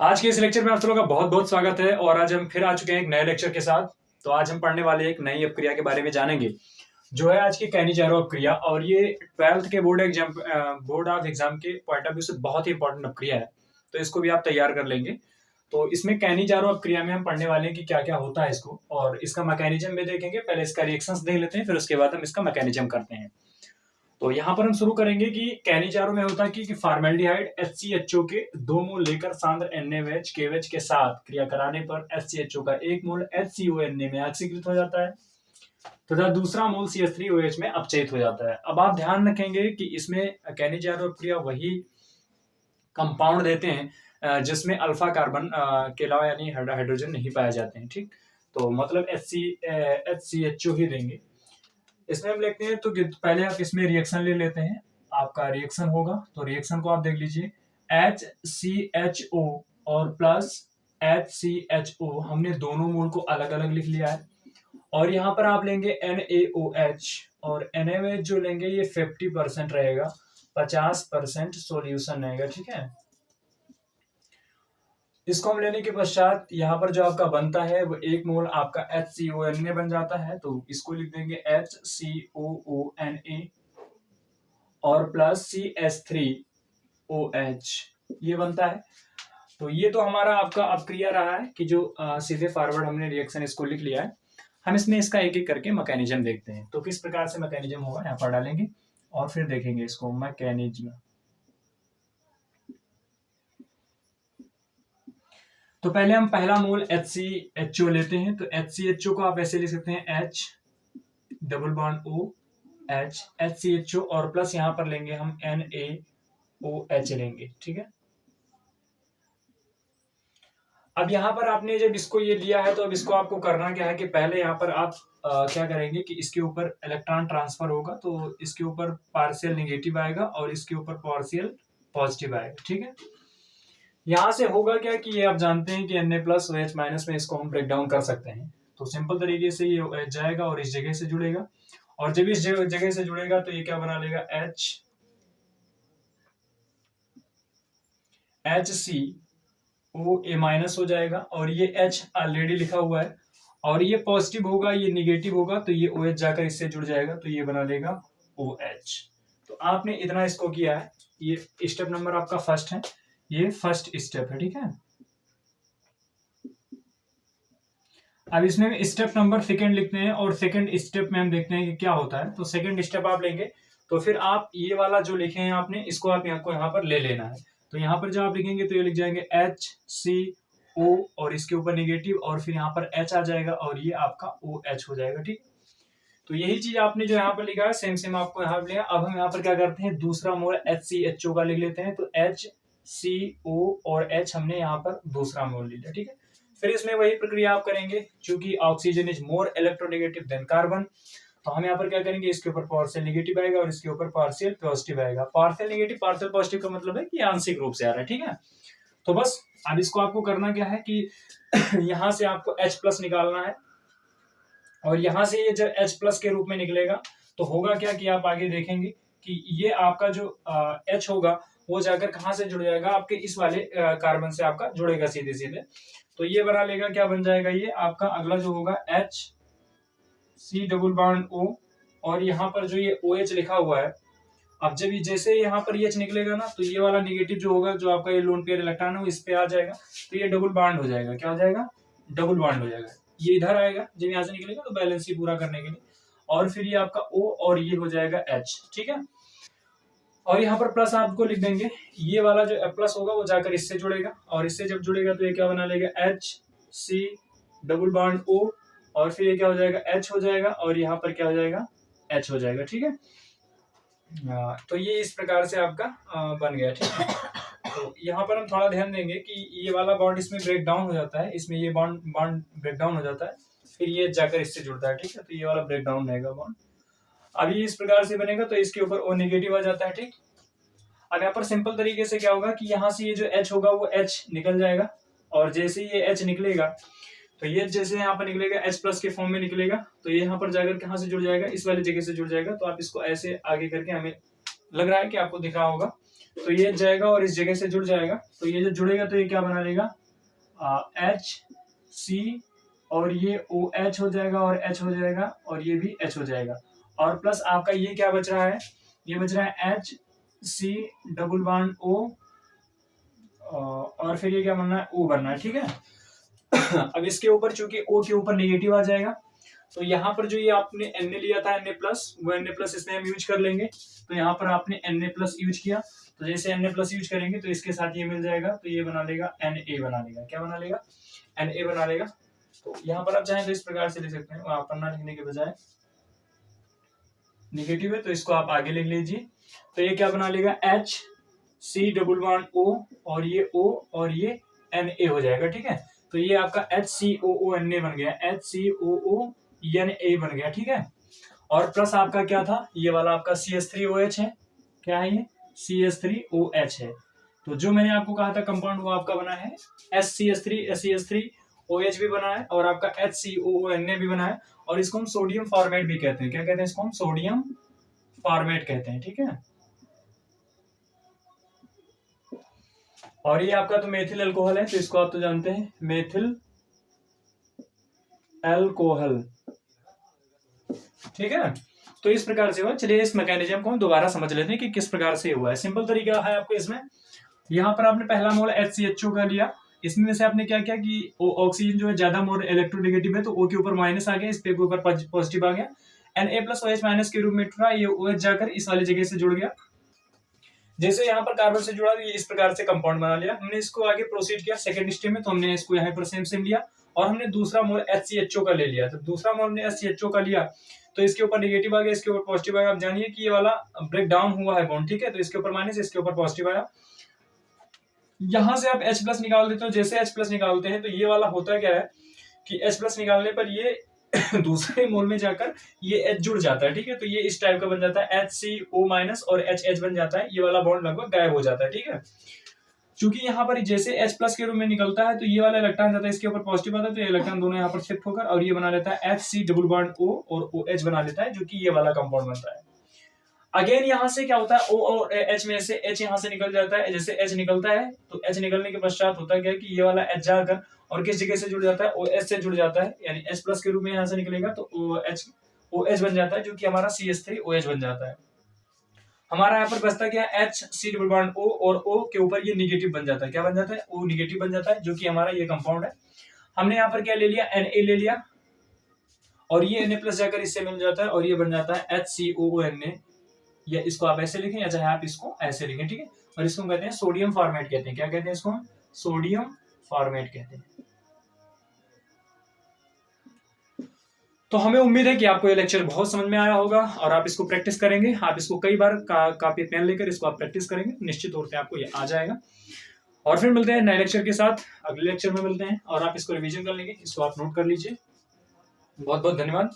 आज के इस लेक्चर में आप लोगों का बहुत बहुत स्वागत है और आज हम फिर आ चुके हैं एक नए लेक्चर के साथ। तो आज हम पढ़ने वाले एक नई अपक्रिया के बारे में जानेंगे जो है आज की कैनिजारो अपक्रिया। और ये 12th के बोर्ड ऑफ एग्जाम के पॉइंट ऑफ व्यू से बहुत ही इंपॉर्टेंट अपक्रिया है, तो इसको भी आप तैयार कर लेंगे। तो इसमें कैनिजारो अपक्रिया में हम पढ़ने वाले हैं कि क्या क्या होता है इसको, और इसका मैकेनिज्म भी देखेंगे। पहले इसका रिएक्शंस देख लेते हैं, फिर उसके बाद हम इसका मैकेनिज्म करते हैं। तो यहाँ पर हम शुरू करेंगे कि कैनिजारो में होता है कि फॉर्मेल्डिहाइड HCHO के 2 मोल लेकर सांद्र NaOH KOH के साथ क्रिया कराने पर HCHO का 1 मोल HCONa में ऑक्सीकृत हो जाता है तथा दूसरा मोल CH3OH में अपचयित हो जाता है। अब आप ध्यान रखेंगे कि इसमें कैनिजारो क्रिया वही कंपाउंड देते हैं जिसमें अल्फा कार्बन के अलावा यानी हाइड्रोजन नहीं पाए जाते हैं। ठीक, तो मतलब HCHO ही देंगे। इसमें हम लिखते हैं तो पहले आप इसमें रिएक्शन ले लेते हैं। आपका रिएक्शन होगा तो रिएक्शन को आप देख लीजिए, HCHO और प्लस HCHO हमने दोनों मोल को अलग अलग लिख लिया है। और यहाँ पर आप लेंगे NaOH और NaOH जो लेंगे ये 50% रहेगा, 50% सोल्यूशन रहेगा। ठीक है, इसको हम लेने के पश्चात यहाँ पर जो आपका बनता है वो 1 मोल आपका HCONa बन जाता है, तो इसको लिख देंगे HCOONa और प्लस CH3OH ये बनता है। तो ये तो हमारा आपका अपक्रिया रहा है कि जो सीधे फॉरवर्ड हमने रिएक्शन इसको लिख लिया है। हम इसमें इसका एक एक करके मैकेनिज्म देखते हैं। तो किस प्रकार से मैकेनिज्म होगा यहाँ पर डालेंगे और फिर देखेंगे इसको मैकेनिज्म। तो पहले हम पहला मोल HCHO लेते हैं। तो HCHO को आप ऐसे लिख सकते हैं H double bond OH HCHO और प्लस यहाँ पर लेंगे हम NaOH लेंगे। ठीक है, अब यहाँ पर आपने जब इसको ये लिया है तो अब इसको आपको करना क्या है कि पहले यहाँ पर आप क्या करेंगे कि इसके ऊपर इलेक्ट्रॉन ट्रांसफर होगा, तो इसके ऊपर पार्शियल नेगेटिव आएगा और इसके ऊपर पार्शियल पॉजिटिव आएगा। ठीक है, यहाँ से होगा क्या कि ये आप जानते हैं कि Na+OH- में इसको हम ब्रेक डाउन कर सकते हैं। तो सिंपल तरीके से ये OH जाएगा और इस जगह से जुड़ेगा, और जब इस जगह से जुड़ेगा तो ये क्या बना लेगा HCOA- हो जाएगा। और ये H ऑलरेडी लिखा हुआ है और ये पॉजिटिव होगा, ये निगेटिव होगा, तो ये OH जाकर इससे जुड़ जाएगा, तो ये बना लेगा OH। तो आपने इतना इसको किया है, ये स्टेप नंबर आपका फर्स्ट है, ये फर्स्ट स्टेप है। ठीक है, अब इसमें स्टेप नंबर सेकंड लिखते हैं और सेकंड स्टेप में हम देखते हैं कि क्या होता है। तो सेकंड स्टेप आप लेंगे तो फिर आप ये वाला जो लिखे हैं आपने इसको आप यहाँ पर ले लेना है। तो यहाँ पर जब आप लिखेंगे तो ये लिख जाएंगे HCO और इसके ऊपर निगेटिव और फिर यहाँ पर H आ जाएगा और ये आपका OH हो जाएगा। ठीक, तो यही चीज आपने जो यहाँ पर लिखा है सेम सेम आपको यहाँ पर लिखा। अब हम यहाँ पर क्या करते हैं, दूसरा मोल HCHO का लिख लेते हैं। तो HCO और H हमने यहाँ पर दूसरा मोल ले लिया। ठीक है, फिर इसमें वही प्रक्रिया आप करेंगे, क्योंकि oxygen is more electronegative than carbon. तो हम यहाँ पर क्या करेंगे, इसके ऊपर पार्शियल नेगेटिव आएगा और इसके ऊपर पार्शियल पॉजिटिव आएगा। पार्शियल नेगेटिव पार्शियल पॉजिटिव का मतलब है कि आंशिक रूप से आ रहा है। ठीक है, तो बस अब इसको आपको करना क्या है कि यहाँ से आपको H+ निकालना है और यहाँ से ये जब H+ के रूप में निकलेगा तो होगा क्या कि आप आगे देखेंगे कि ये आपका जो H होगा वो जाकर कहाँ से जुड़ जाएगा, आपके इस वाले कार्बन से आपका जुड़ेगा सीधे सीधे। तो ये बना लेगा, क्या बन जाएगा, ये आपका अगला जो होगा HC डबल बॉन्ड O और यहाँ पर जो ये OH लिखा हुआ है। अब जब जैसे यहाँ पर H निकलेगा ना तो ये वाला निगेटिव जो होगा, जो आपका ये लोन पेयर इलेक्ट्रॉन है, वो इस पे आ जाएगा, तो ये डबल बॉन्ड हो जाएगा। क्या हो जाएगा, डबल बॉन्ड हो जाएगा। ये इधर आएगा जब यहाँ से निकलेगा तो बैलेंस ही पूरा करने के लिए, और फिर ये आपका O और ये हो जाएगा H। ठीक है, और यहाँ पर प्लस आपको लिख देंगे, ये वाला जो प्लस होगा वो जाकर इससे जुड़ेगा और इससे जब जुड़ेगा तो ये क्या बना लेगा, HC डबल बॉन्ड O और फिर ये क्या हो जाएगा, H हो जाएगा और यहाँ पर क्या हो जाएगा, H हो जाएगा। ठीक है, तो ये इस प्रकार से आपका बन गया। ठीक है, तो यहाँ पर हम थोड़ा ध्यान देंगे कि ये वाला बॉन्ड इसमें ब्रेक डाउन हो जाता है, इसमें ये बॉन्ड ब्रेक डाउन हो जाता है, फिर ये जाकर इससे जुड़ता है। ठीक है, तो ये वाला ब्रेक डाउन रहेगा बॉन्ड। अब ये इस प्रकार से बनेगा तो इसके ऊपर O नेगेटिव आ जाता है। ठीक, अब यहाँ पर सिंपल तरीके से क्या होगा कि यहाँ से ये जो H होगा वो H निकल जाएगा, और जैसे ये H निकलेगा तो ये जैसे यहाँ पर निकलेगा H+ के फॉर्म में निकलेगा, तो ये यहाँ पर जाकर कहाँ से जुड़ जाएगा, इस वाली जगह से जुड़ जाएगा। तो आप इसको ऐसे आगे करके, हमें लग रहा है कि आपको दिख रहा होगा, तो ये जाएगा और इस जगह से जुड़ जाएगा, तो ये जो जुड़ेगा तो ये क्या बना लेगा, HC, और ये OH हो जाएगा और H हो जाएगा और ये भी H हो जाएगा, और प्लस आपका ये क्या बच रहा है, ये बच रहा है HC डबल बॉन्ड O, और फिर ये क्या बनना है, O बनना है, ठीक है। अब इसके ऊपर चूंकि O के ऊपर नेगेटिव आ जाएगा, तो यहाँ पर जो ये आपने Na लिया था Na+, वो Na+ इसमें हम यूज कर लेंगे, तो यहाँ पर आपने Na+ यूज किया, तो जैसे Na+ यूज करेंगे तो इसके साथ ये मिल जाएगा, तो ये बना लेगा Na बना लेगा, क्या बना लेगा, Na बना लेगा। तो यहाँ पर आप चाहें तो इस प्रकार से लिख सकते हैं, वहां पर ना लिखने के बजाय, निगेटिव है तो इसको आप आगे लिख लीजिए, तो ये क्या बना लेगा, HC डबल बॉन्ड O, और ये O और ये Na हो जाएगा, ठीक है। तो ये आपका HCOONA बन गया, HCOONA बन गया, ठीक है। और प्लस आपका क्या था, ये वाला आपका CH3OH है, क्या है ये, CH3OH है। तो जो मैंने आपको कहा था कंपाउंड वो आपका बना है CH3OH भी बना है, और आपका HCOONA भी बना है, और इसको हम सोडियम फॉर्मेट भी कहते हैं, क्या कहते हैं इसको, हम सोडियम फॉर्मेट कहते हैं, ठीक है। और ये आपका तो मेथिल अल्कोहल है, तो इसको आप तो जानते हैं, मेथिल अल्कोहल, ठीक है। तो इस प्रकार से हुआ। चलिए इस मैकेनिज्म को हम दोबारा समझ लेते हैं कि किस प्रकार से हुआ है। सिंपल तरीका है आपको इसमें, यहाँ पर आपने पहला मोल HCHO का लिया, इसमें से आपने क्या किया कि ऑक्सीजन जो है ज्यादा मोर इलेक्ट्रोनेगेटिव है, तो O के ऊपर माइनस आ गया, इस पे के ऊपर पॉजिटिव आ गया, Na+OH- के रूप में उठा, ये OH जाकर इस वाली जगह से जुड़ गया, जैसे यहाँ पर कार्बन से जुड़ा, ये इस प्रकार से कंपाउंड बना लिया। हमने इसको आगे प्रोसीड किया सेकंड स्टेप में, तो हमने इसको यहाँ पर सेम लिया, और हमने दूसरा मोल HCHO का ले लिया। तो दूसरा मोल हमने HCHO का लिया, तो इसके ऊपर नेगेटिव आ गया, इसके ऊपर पॉजिटिव आया। आप जानिए कि ये वाला ब्रेक डाउन हुआ है बॉन्ड, ठीक है, तो इसके ऊपर माइनस, इसके ऊपर पॉजिटिव आया। यहां से आप H+ निकाल देते हो, जैसे H+ निकालते हैं तो ये वाला होता क्या है कि H+ निकालने पर ये दूसरे मोल में जाकर ये H जुड़ जाता है, ठीक है, तो ये इस टाइप का बन जाता है, HCO- और HH बन जाता है, ये वाला बॉन्ड लगभग गायब हो जाता है, ठीक है। क्योंकि यहाँ पर जैसे H+ के रूप में निकलता है, तो ये वाला इलेक्ट्रॉन जाता है, इसके ऊपर पॉजिटिव आता है, तो ये इलेक्ट्रॉन दोनों यहाँ पर शिफ्ट होकर और ये बना लेता है HC डबल बॉन्ड O और OH बना लेता है, जो कि ये वाला कंपाउंड बनता है। अगेन यहाँ से क्या होता है, O और H में से H यहाँ से निकल जाता है, जैसे H निकलता है तो H निकलने के पश्चात होता है क्या कि ये वाला H जाकर और किस जगह से जुड़ जाता है, OH से जुड़ जाता है, यानी H+ के रूप में यहाँ से निकलेगा तो OH बन जाता है, जो कि हमारा CH3OH बन जाता है। हमारा यहाँ पर बचता क्या, HC डबल बॉन्ड O, और O के ऊपर ये निगेटिव बन जाता है, क्या बन जाता है, O निगेटिव बन जाता है, जो कि हमारा ये कंपाउंड है। हमने यहाँ पर क्या ले लिया, Na ले लिया, और ये Na+ जाकर इससे मिल जाता है, और ये बन जाता है HCOONA, या इसको आप ऐसे लिखें या चाहे आप इसको ऐसे लिखें, ठीक है। और इसको कहते हैं सोडियम फॉर्मेट कहते हैं, क्या कहते हैं इसको, सोडियम फॉर्मेट कहते हैं। तो हमें उम्मीद है कि आपको ये लेक्चर बहुत समझ में आया होगा, और आप इसको प्रैक्टिस करेंगे, आप इसको कई बार कॉपी पेन लेकर इसको आप प्रैक्टिस करेंगे, निश्चित तौर पे आपको ये आ जाएगा। और फिर मिलते हैं नए लेक्चर के साथ, अगले लेक्चर में मिलते हैं, और आप इसको रिवीजन कर लेंगे, इसको आप नोट कर लीजिए। बहुत बहुत धन्यवाद।